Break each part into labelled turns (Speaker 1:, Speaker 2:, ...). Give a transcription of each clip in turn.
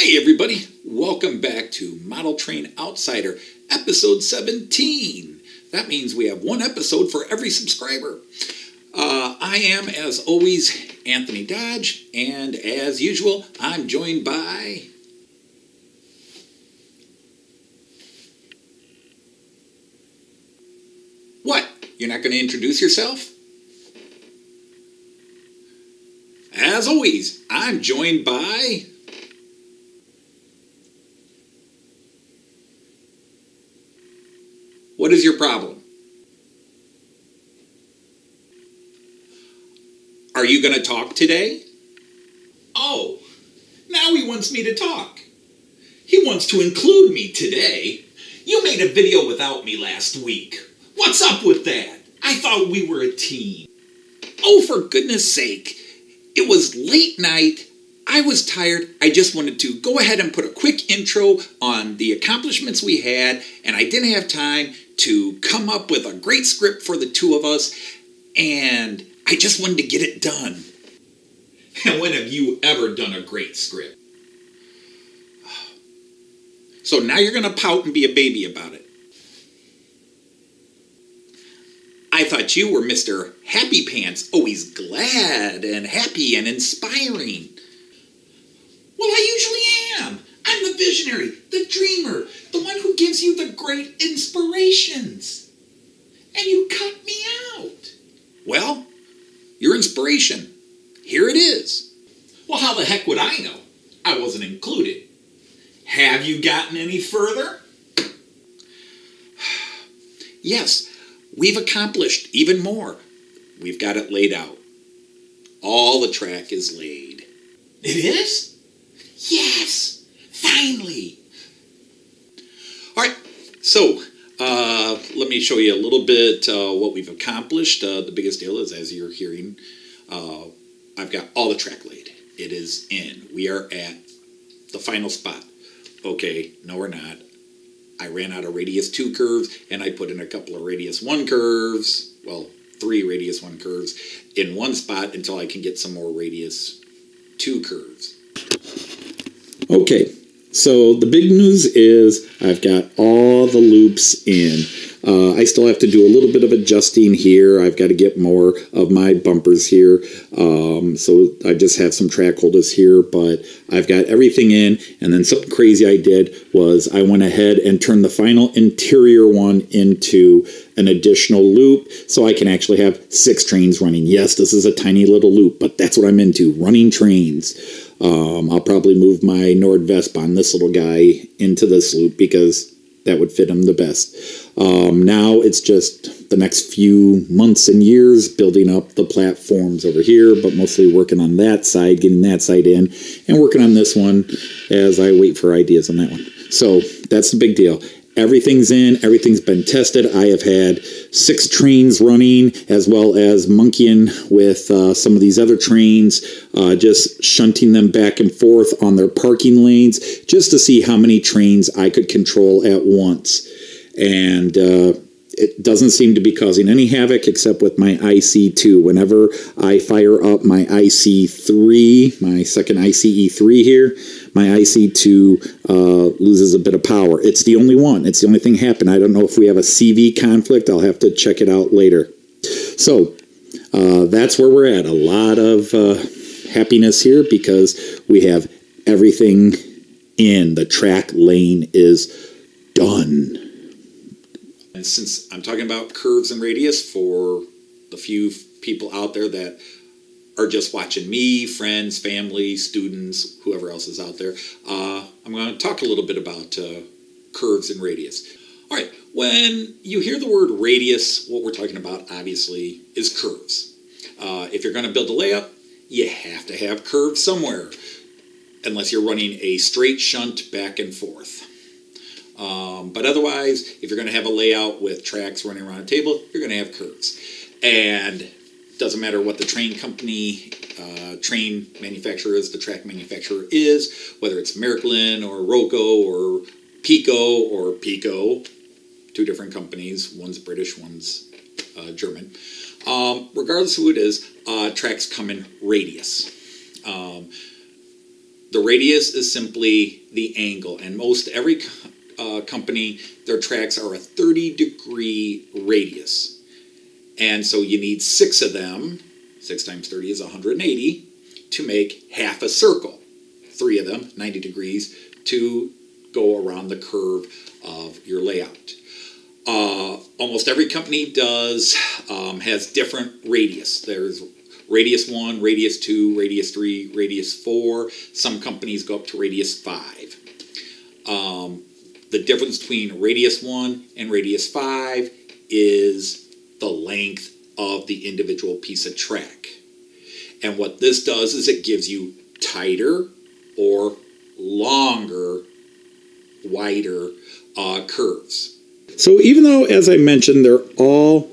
Speaker 1: Hey everybody, welcome back to Model Train Outsider, episode 17. That means we have one episode for every subscriber. I am, as always, Anthony Dodge, and as usual, I'm joined by... What? You're not going to introduce yourself? As always, I'm joined by... What is your problem? Are you going to talk today? Oh, now he wants me to talk. He wants to include me today. You made a video without me last week. What's up with that? I thought we were a team. Oh, for goodness sake. It was late night. I was tired. I just wanted to go ahead and put a quick intro on the accomplishments we had, and I didn't have time to come up with a great script for the two of us, and I just wanted to get it done. And when have you ever done a great script? So now you're going to pout and be a baby about it. I thought you were Mr. Happy Pants, always glad and happy and inspiring. Well, I usually am. I'm the visionary, the dreamer, the one who gives you the great inspirations. And you cut me out. Well, your inspiration. Here it is. Well, how the heck would I know? I wasn't included. Have you gotten any further? Yes, we've accomplished even more. We've got it laid out. All the track is laid. It is? Yes! Finally! Alright, so let me show you a little bit what we've accomplished. The biggest deal is, as you're hearing, I've got all the track laid. It is in. We are at the final spot. Okay, no we're not. I ran out of radius 2 curves, and I put in a couple of radius 1 curves, well, 3 radius 1 curves, in one spot until I can get some more radius 2 curves. Okay, so the big news is I've got all the loops in. I still have to do a little bit of adjusting here. I've got to get more of my bumpers here. So I just have some track holders here, but I've got everything in. And then something crazy I did was I went ahead and turned the final interior one into an additional loop so I can actually have 6 trains running. Yes, this is a tiny little loop, but that's what I'm into, running trains. I'll probably move my Nord-Vespa, this little guy, into this loop because that would fit him the best. Now it's just the next few months and years building up the platforms over here, but mostly working on that side, getting that side in, and working on this one as I wait for ideas on that one. So that's the big deal. Everything's in, everything's been tested. I have had 6 trains running, as well as monkeying with some of these other trains, just shunting them back and forth on their parking lanes, just to see how many trains I could control at once. And it doesn't seem to be causing any havoc except with my IC2. Whenever I fire up my IC3, my second ICE3 here, my IC2 loses a bit of power. It's the only one. It's the only thing happened. I don't know if we have a CV conflict. I'll have to check it out later. So that's where we're at. A lot of happiness here because we have everything in. The track lane is done. And since I'm talking about curves and radius for the few people out there that are just watching me, friends, family, students, whoever else is out there, I'm going to talk a little bit about curves and radius. All right, when you hear the word radius, what we're talking about, obviously, is curves. If you're going to build a layout, you have to have curves somewhere, unless you're running a straight shunt back and forth. But otherwise, if you're going to have a layout with tracks running around a table, you're going to have curves. And it doesn't matter what the train company, train manufacturer is, the track manufacturer is, whether it's Märklin or Roco or Pico, 2 different companies, one's British, one's German. Regardless of who it is, tracks come in radius. The radius is simply the angle, and most every company, their tracks are a 30-degree radius. And so you need 6 of them, 6 times 30 is 180, to make half a circle. 3 of them, 90 degrees, to go around the curve of your layout. Almost every company has different radius. There's radius 1, radius 2, radius 3, radius 4. Some companies go up to radius 5. The difference between radius 1 and radius 5 is the length of the individual piece of track. And what this does is it gives you tighter or longer, wider curves. So even though, as I mentioned, they're all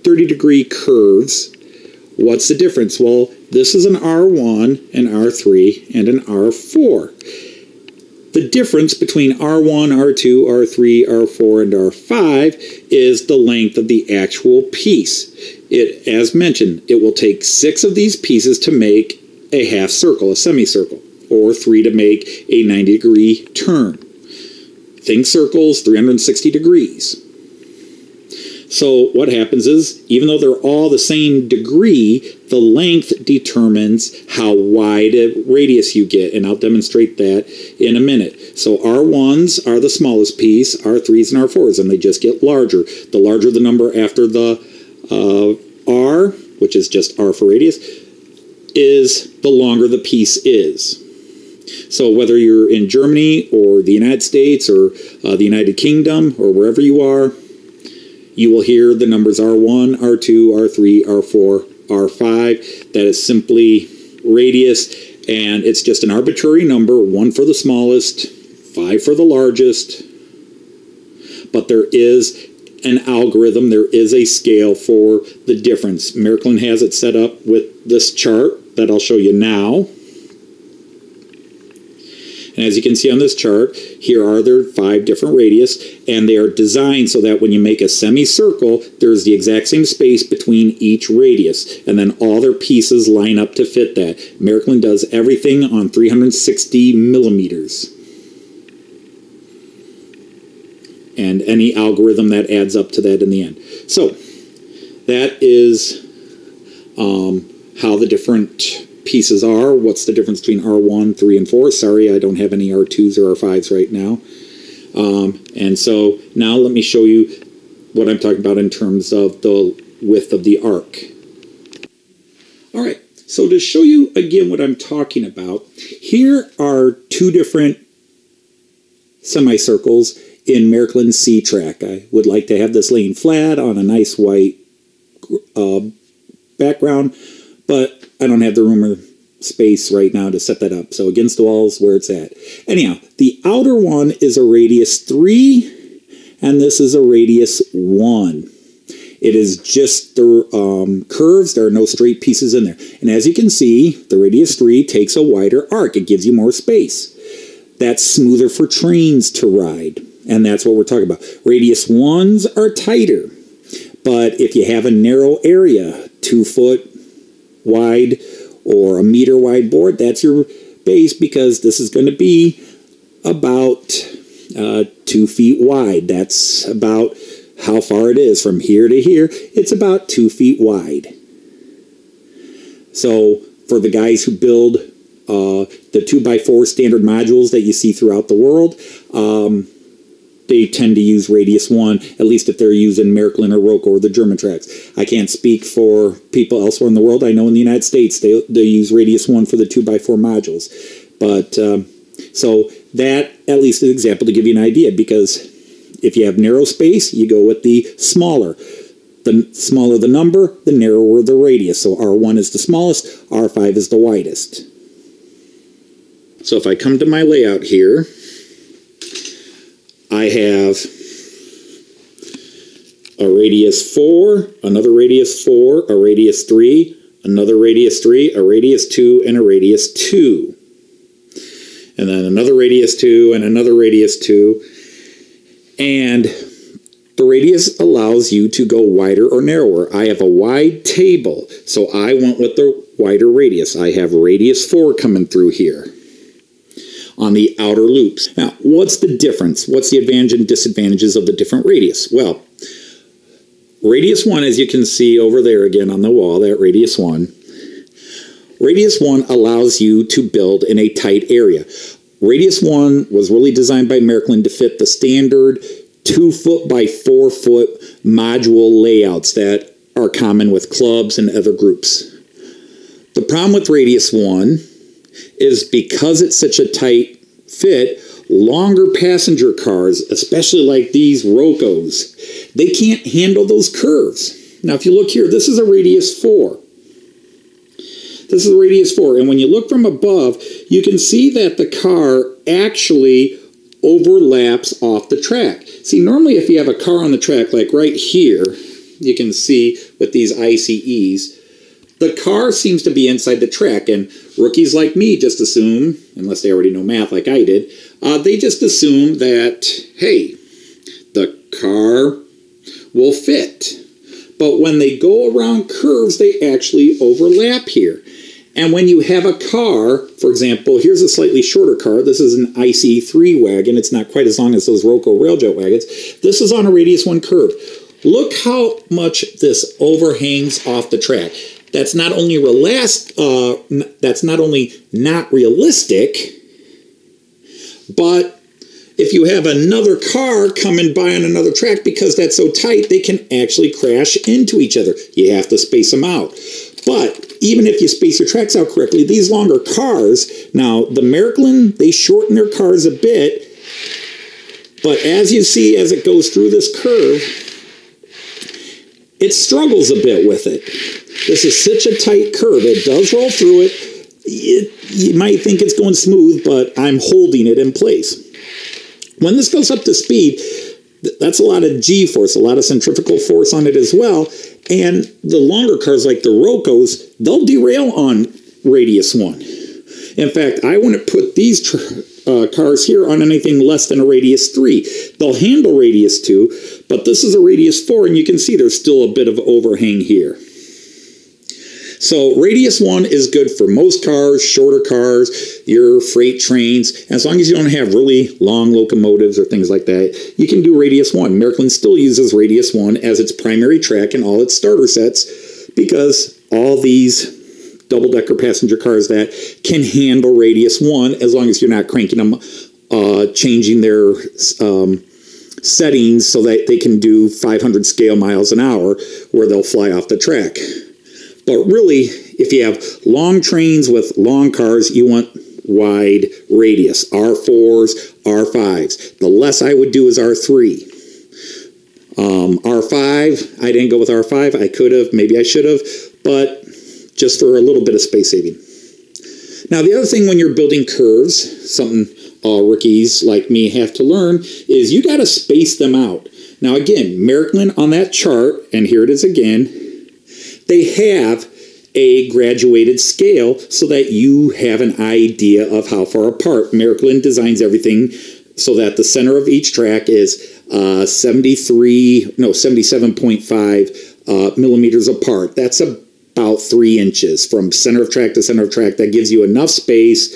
Speaker 1: 30-degree curves, what's the difference? Well, this is an R1, an R3, and an R4. The difference between R1, R2, R3, R4, and R5 is the length of the actual piece. It, as mentioned, it will take 6 of these pieces to make a half circle, a semicircle, or 3 to make a 90-degree turn. Think circles, 360 degrees. So what happens is, even though they're all the same degree, the length determines how wide a radius you get, and I'll demonstrate that in a minute. So R1s are the smallest piece, R3s and R4s, and they just get larger. The larger the number after the R, which is just R for radius, is the longer the piece is. So whether you're in Germany or the United States or the United Kingdom or wherever you are, you will hear the numbers R1, R2, R3, R4, R5. That is simply radius, and it's just an arbitrary number, 1 for the smallest, 5 for the largest. But there is an algorithm, there is a scale for the difference. Miraklin has it set up with this chart that I'll show you now. And as you can see on this chart, here are their 5 different radius, and they are designed so that when you make a semicircle, there's the exact same space between each radius, and then all their pieces line up to fit that. Miraklin does everything on 360 millimeters. And any algorithm that adds up to that in the end. So, that is how the different pieces are. What's the difference between R1, 3, and 4? Sorry, I don't have any R2s or R5s right now. And so now let me show you what I'm talking about in terms of the width of the arc. All right, so to show you again what I'm talking about, here are 2 different semicircles in Miraclin's C track. I would like to have this laying flat on a nice white background, but I don't have the room or space right now to set that up. So against the wall is where it's at. Anyhow, the outer one is a radius 3, and this is a radius 1. It is just the curves. There are no straight pieces in there. And as you can see, the radius 3 takes a wider arc. It gives you more space. That's smoother for trains to ride. And that's what we're talking about. Radius 1s are tighter. But if you have a narrow area, 2 foot wide or a meter wide board, that's your base, because this is going to be about 2 feet wide. That's about how far it is from here to here. It's about 2 feet wide. So for the guys who build the 2x4 standard modules that you see throughout the world, they tend to use radius 1, at least if they're using Miraklin or Roco or the German tracks. I can't speak for people elsewhere in the world. I know in the United States they use radius 1 for the 2x4 modules. But so that at least is an example to give you an idea, because if you have narrow space, you go with the smaller. The smaller the number, the narrower the radius. So R1 is the smallest, R5 is the widest. So if I come to my layout here, I have a radius 4, another radius 4, a radius 3, another radius 3, a radius 2, and a radius 2. And then another radius 2, and another radius 2. And the radius allows you to go wider or narrower. I have a wide table, so I went with the wider radius. I have radius 4 coming through here. on the outer loops. Now, what's the difference? What's the advantage and disadvantages of the different radius? Well, radius 1, as you can see over there again on the wall, that radius 1. Radius 1 allows you to build in a tight area. Radius 1 was really designed by Miraklin to fit the standard 2-foot by 4-foot module layouts that are common with clubs and other groups. The problem with Radius 1 is because it's such a tight fit, longer passenger cars, especially like these Rocos, they can't handle those curves. Now, if you look here, this is a Radius 4. This is a Radius 4, and when you look from above, you can see that the car actually overlaps off the track. See, normally if you have a car on the track, like right here, you can see with these ICEs, the car seems to be inside the track, and rookies like me just assume, unless they already know math like I did, they just assume that, hey, the car will fit. But when they go around curves, they actually overlap here. And when you have a car, for example, here's a slightly shorter car. This is an IC3 wagon. It's not quite as long as those Roco Railjet wagons. This is on a Radius 1 curve. Look how much this overhangs off the track. That's not only not realistic, but if you have another car coming by on another track, because that's so tight, they can actually crash into each other. You have to space them out. But even if you space your tracks out correctly, these longer cars, now the Miraklin, they shorten their cars a bit, but as you see as it goes through this curve, it struggles a bit with it. This is such a tight curve. It does roll through it. You might think it's going smooth, but I'm holding it in place. When this goes up to speed, that's a lot of G-force, a lot of centrifugal force on it as well. And the longer cars like the Rocos, they'll derail on Radius 1. In fact, I wouldn't put these cars here on anything less than a Radius 3. They'll handle Radius 2, but this is a Radius 4, and you can see there's still a bit of overhang here. So Radius 1 is good for most cars, shorter cars, your freight trains. As long as you don't have really long locomotives or things like that, you can do Radius 1. Miraklin still uses Radius 1 as its primary track in all its starter sets because all these double-decker passenger cars that can handle Radius 1, as long as you're not cranking them, changing their settings so that they can do 500 scale miles an hour where they'll fly off the track. But really, if you have long trains with long cars, you want wide radius, R4s, R5s. The less I would do is R3. R5, I didn't go with R5. I could have, maybe I should have, but just for a little bit of space saving. Now, the other thing when you're building curves, something all rookies like me have to learn, is you got to space them out. Now, again, Miraklin on that chart, and here it is again, they have a graduated scale so that you have an idea of how far apart. Miraklin designs everything so that the center of each track is 77.5 millimeters apart. That's about 3 inches from center of track to center of track. That gives you enough space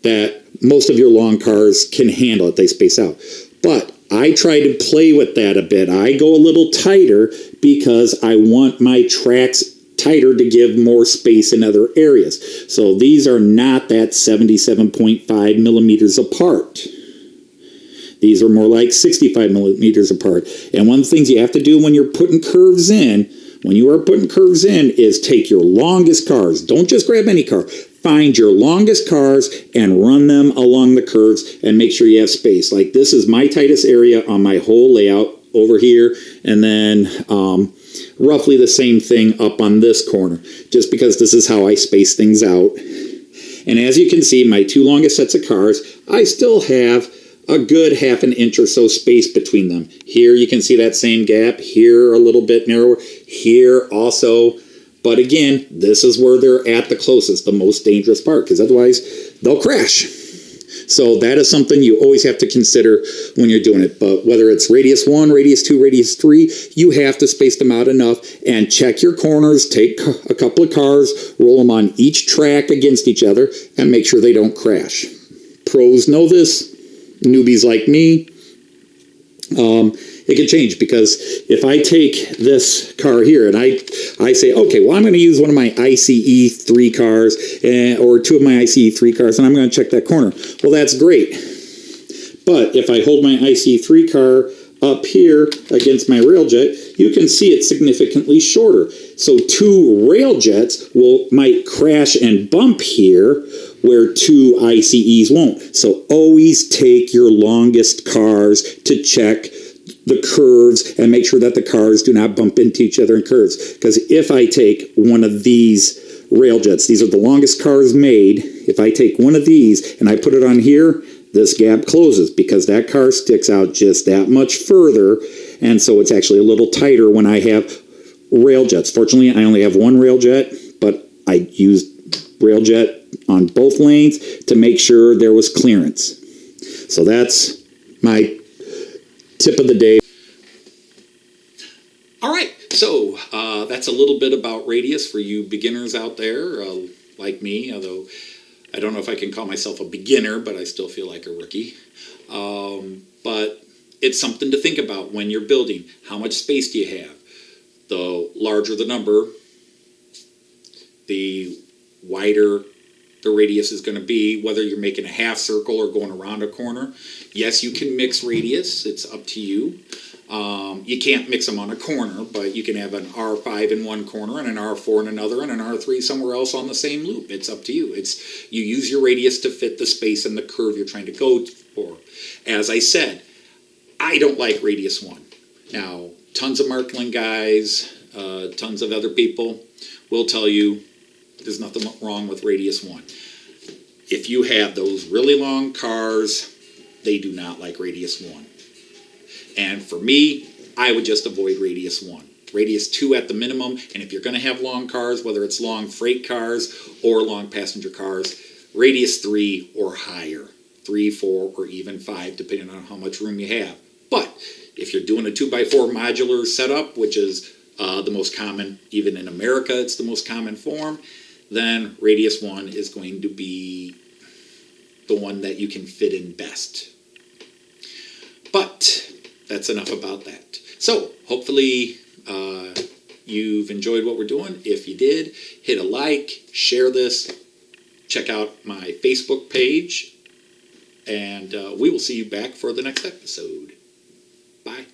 Speaker 1: that most of your long cars can handle it. They space out. But I try to play with that a bit. I go a little tighter because I want my tracks tighter to give more space in other areas. So these are not that 77.5 millimeters apart. These are more like 65 millimeters apart. And one of the things you have to do when you're putting curves in, is take your longest cars. Don't just grab any car. Find your longest cars and run them along the curves and make sure you have space. Like this is my tightest area on my whole layout over here. And then roughly the same thing up on this corner, just because this is how I space things out. And as you can see, my 2 longest sets of cars, I still have a good half an inch or so space between them. Here you can see that same gap, here a little bit narrower, here also. But again, this is where they're at the closest, the most dangerous part, because otherwise they'll crash. So that is something you always have to consider when you're doing it. But whether it's Radius 1, Radius 2, Radius 3, you have to space them out enough and check your corners, take a couple of cars, roll them on each track against each other, and make sure they don't crash.
Speaker 2: pros know this. Newbies like me, it can change, because if I take this car here and I say, okay, well, I'm going to use one of my ICE 3 cars or 2 of my ICE 3 cars, and I'm going to check that corner. Well, that's great. But if I hold my ICE 3 car up here against my railjet, you can see it's significantly shorter. So 2 railjets might crash and bump here where 2 ICEs won't. So always take your longest cars to check the curves and make sure that the cars do not bump into each other in curves. Because if I take one of these railjets, these are the longest cars made, if I take one of these and I put it on here, this gap closes because that car sticks out just that much further, and so it's actually a little tighter when I have railjets. Fortunately, I only have one railjet, but I used railjet on both lanes to make sure there was clearance. So that's my tip of the day.
Speaker 1: All right, so that's a little bit about radius for you beginners out there like me, although I don't know if I can call myself a beginner, but I still feel like a rookie. But it's something to think about when you're building. How much space do you have? The larger the number, the wider the radius is going to be, whether you're making a half circle or going around a corner. Yes, you can mix radius. It's up to you. You can't mix them on a corner, but you can have an R5 in one corner and an R4 in another and an R3 somewhere else on the same loop. It's up to you. You use your radius to fit the space and the curve you're trying to go for. As I said, I don't like radius 1. Now, tons of Markland guys, tons of other people will tell you there's nothing wrong with radius 1. If you have those really long cars, they do not like radius 1. And for me, I would just avoid radius 1. Radius 2 at the minimum, and if you're going to have long cars, whether it's long freight cars or long passenger cars, radius 3 or higher. 3, 4, or even 5, depending on how much room you have. But if you're doing a 2x4 modular setup, which is the most common, even in America, it's the most common form, then radius 1 is going to be the one that you can fit in best. But that's enough about that. So hopefully you've enjoyed what we're doing. If you did, hit a like, share this, check out my Facebook page, and we will see you back for the next episode. Bye.